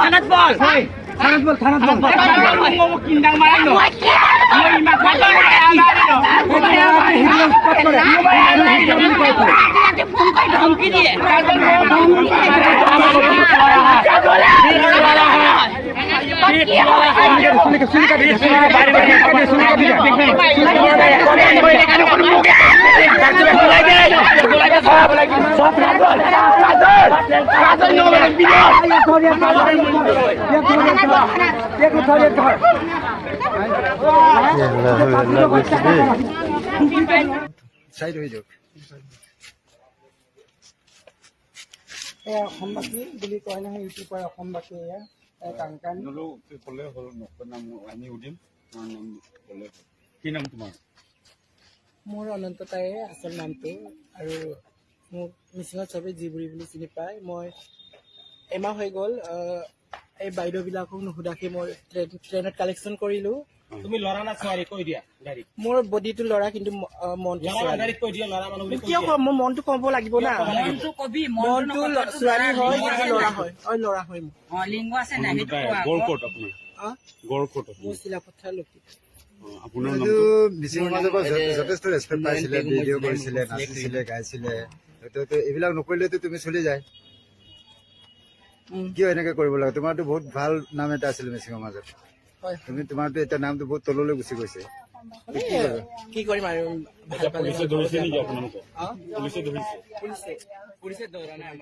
থানাত বল থানাত বল কিন্দাং মাৰাই ন মই ইমান কথা ফোন কৰি ধমকি দিয়ে অসমবাসী বুলি কয় নহয় ইউটিউবৰ অসমবাসী কাংকান ক'লে হ'ল নাম আমি সুধিম কি নাম তোমাৰ? মোৰ অনন্ত তাইৰ আচল নামটো আৰু মোক মিচিঙত চবেই জীবুৰী বুলি চিনি পায়। মই এমাহ হৈ গ'ল এই বাইদেউবিলাকক নুসুধাকে মই ট্ৰেইনত কালেকশ্যন কৰিলোঁ। তুমি ল'ৰা না ছোৱালী কৈ দিয়া ডাইৰেক্ট। মোৰ বডিটো ল'ৰা কিন্তু মনটো ডাইৰেক্ট কৈ দিয়া ল'ৰা মানুহ বুলি কিয় কম মোৰ মনটো ক'ব লাগিব না মনটো ছোৱালী হয় ল'ৰা হয় ল'ৰা হয় মোৰ লিংগ আছে নাই গড়কোট আপোনাৰ গড়কোট মোৰ চিলাপথাৰ লক্ষী আপোনাৰ মিচিং সমাজৰ পৰা যথেষ্ট ৰেচপেক্ট পাইছিলে, ভিডিঅ' কৰিছিলে, নাচিছিলে, গাইছিলে। এইবিলাক নকৰিলেতো তুমি চলি যায়। কিয় এনেকে কৰিব লাগে? তোমাৰতো বহুত ভাল নাম এটা আছিলে মিচিং সমাজত। তুমি তোমাৰতো এতিয়া নামটো বহুত তললৈ গুচি গৈছে। কি কৰিম আৰু পুলিচে ধৰিছে নেকি আপোনালোকক? পুলিচে ধৰা নাই।